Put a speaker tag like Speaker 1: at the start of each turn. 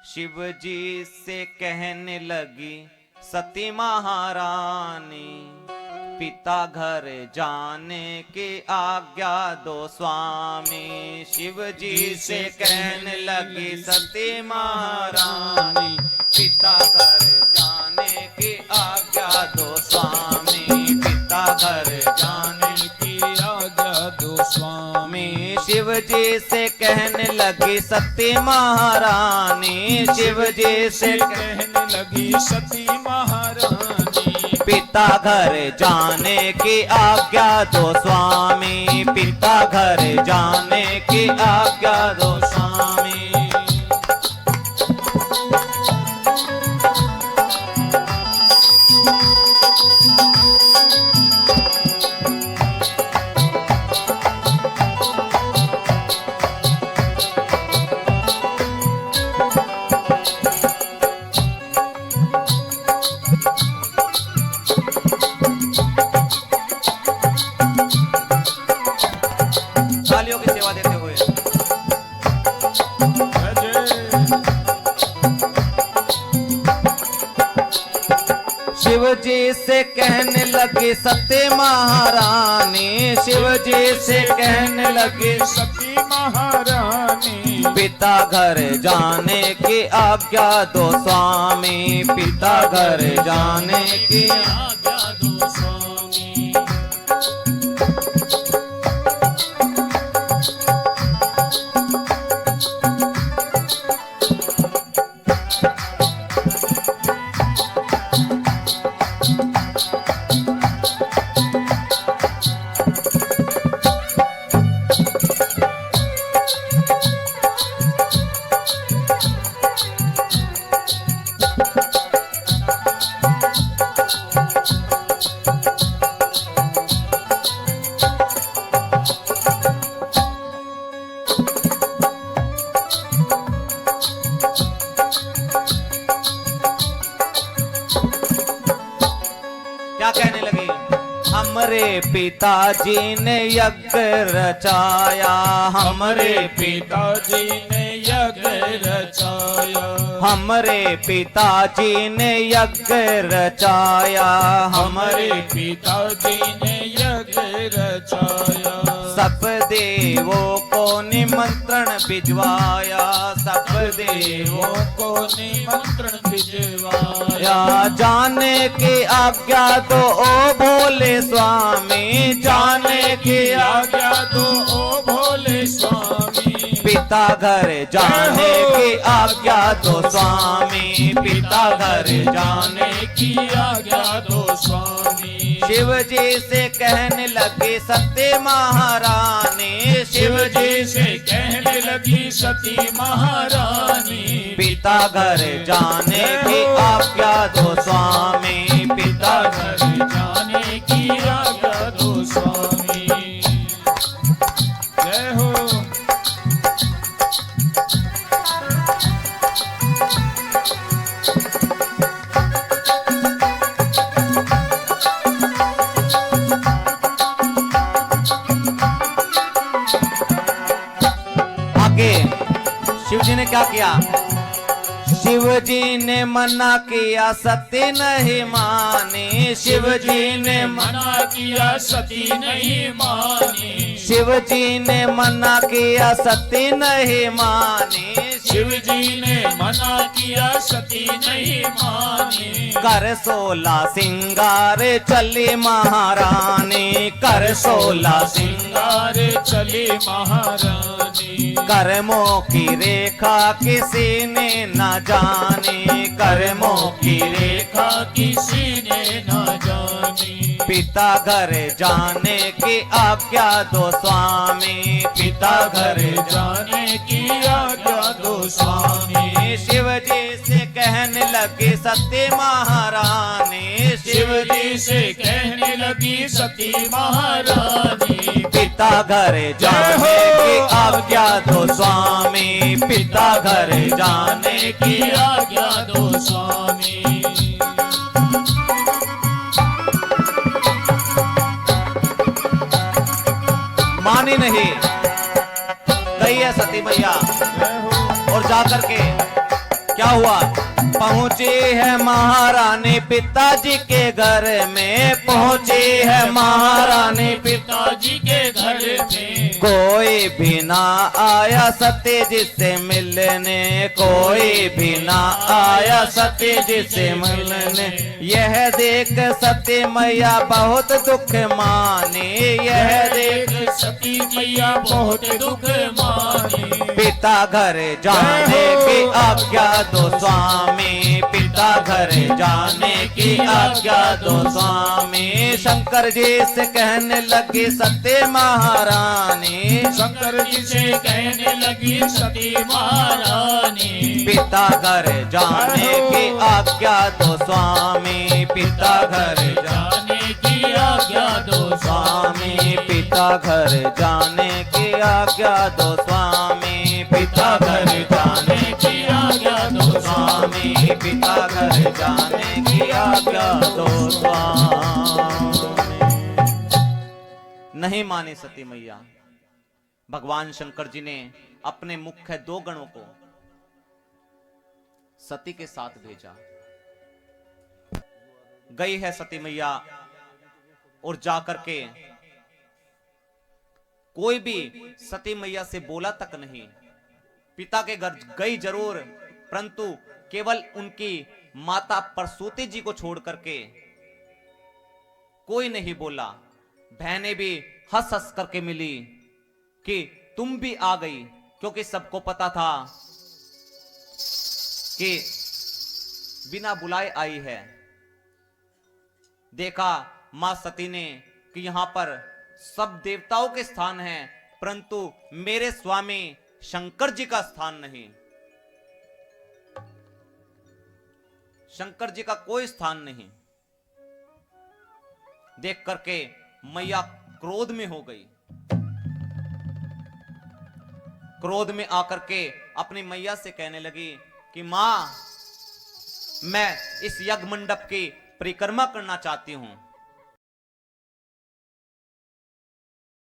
Speaker 1: शिव जी से कहने लगी सती महारानी, पिता घर जाने की आज्ञा दो स्वामी। शिव जी से कहने लगी सती महारानी, पिता घर जाने की आज्ञा दो स्वामी। पिता घर जाने की आज्ञा दो स्वामी। शिव जी से कहने लगी सती महारानी, शिव जी से
Speaker 2: कहने लगी सती महारानी,
Speaker 1: पिता घर जाने की आज्ञा दो स्वामी। पिता घर जाने की आज्ञा दो स्वामी। तालियों की सेवा देते हुए शिव जी से कहने लगी सती महारानी, शिव जी से कहने लगी
Speaker 2: सती महारानी,
Speaker 1: पिता घर जाने की आज्ञा दो स्वामी। पिता घर जाने की
Speaker 2: आज्ञा दो स्वामी। क्या कहने लगी? हमरे पिताजी ने यज्ञ रचाया, हमरे पिताजी ने यज्ञ रचाया,
Speaker 1: हमरे पिताजी ने यज्ञ रचाया,
Speaker 2: हमारे पिताजी ने यज्ञ रचाया।
Speaker 1: सब देवों को निमंत्रण भिजवाया, सब देवों
Speaker 2: को निमंत्रण भिजवाया,
Speaker 1: या जाने की आज्ञा दो ओ भोले स्वामी। जाने की आज्ञा
Speaker 2: आज्ञा दो ओ भोले स्वामी।
Speaker 1: पिता घर जाने की आज्ञा दो स्वामी। पिता घर जाने
Speaker 2: की आज्ञा दो स्वामी।
Speaker 1: शिव जी से कहने लगी सती महारानी,
Speaker 2: शिव जी से कहने लगी सती महारानी,
Speaker 1: पिता घर जाने की आज्ञा दो स्वामी। पिता घर
Speaker 2: जाने की आज्ञा दो स्वामी। जय हो।
Speaker 1: आगे शिव जी ने क्या किया? शिव जी ने मना किया सती नहीं मानी, शिव जी ने
Speaker 2: मना किया सती नहीं मानी,
Speaker 1: शिव जी ने मना किया सती नहीं मानी।
Speaker 2: शिव जी ने मना किया सती नहीं मानी।
Speaker 1: कर 16 सिंगार चली महारानी, कर 16
Speaker 2: सिंगार चली महारानी,
Speaker 1: कर्मों की रेखा किसी ने न जानी, कर्मों की रेखा
Speaker 2: किसी ने न जानी।
Speaker 1: पिता घर जाने की आज्ञा दो स्वामी। पिता घर
Speaker 2: जाने की आज्ञा दो स्वामी।
Speaker 1: शिव जी से कहने लगी सती महारानी,
Speaker 2: शिव जी से कहने लगी सती महारानी,
Speaker 1: पिता घर जाने की आज्ञा दो स्वामी। पिता घर जाने की
Speaker 2: आज्ञा दो स्वामी।
Speaker 1: मानी नहीं, गई है सती मैया और जाकर के क्या हुआ? पहुंची है महारानी पिताजी के घर में, पहुंची है महारानी
Speaker 2: पिताजी के घर में।
Speaker 1: कोई भी ना आया सती जी से मिलने, कोई भी ना आया सती जी से मिलने। यह देख सती मैया बहुत दुख मानी, यह देख
Speaker 2: सती मैया बहुत दुख मानी।
Speaker 1: पिता घर जाने की आज्ञा दो स्वामी, पिता घर जाने की आज्ञा दो स्वामी। शंकर जी से कहने लगी सती महारानी,
Speaker 2: शंकर जी से कहने लगी सती महारानी।
Speaker 1: पिता घर जाने की आज्ञा दो स्वामी, पिता घर
Speaker 2: जाने की आज्ञा दो
Speaker 1: स्वामी, पिता घर जाने की आज्ञा दो स्वामी, पिता घर जाने की आज्ञा दो स्वामी, पिता घर जाने की आज्ञा दो स्वामी। नहीं माने सती मैया। भगवान शंकर जी ने अपने मुख्य 2 गणों को सती के साथ भेजा। गई है सती मैया और जाकर के कोई भी सती मैया से बोला तक नहीं। पिता के घर गई जरूर, परंतु केवल उनकी माता परसूती जी को छोड़ करके कोई नहीं बोला। बहनें भी हंस हंस करके मिली कि तुम भी आ गई, क्योंकि सबको पता था कि बिना बुलाए आई है। देखा मां सती ने कि यहां पर सब देवताओं के स्थान हैं, परंतु मेरे स्वामी शंकर जी का स्थान नहीं, शंकर जी का कोई स्थान नहीं। देख करके मैया क्रोध में हो गई। क्रोध में आकर के अपनी मैया से कहने लगी कि मां, मैं इस यज्ञ मंडप की परिक्रमा करना चाहती हूं।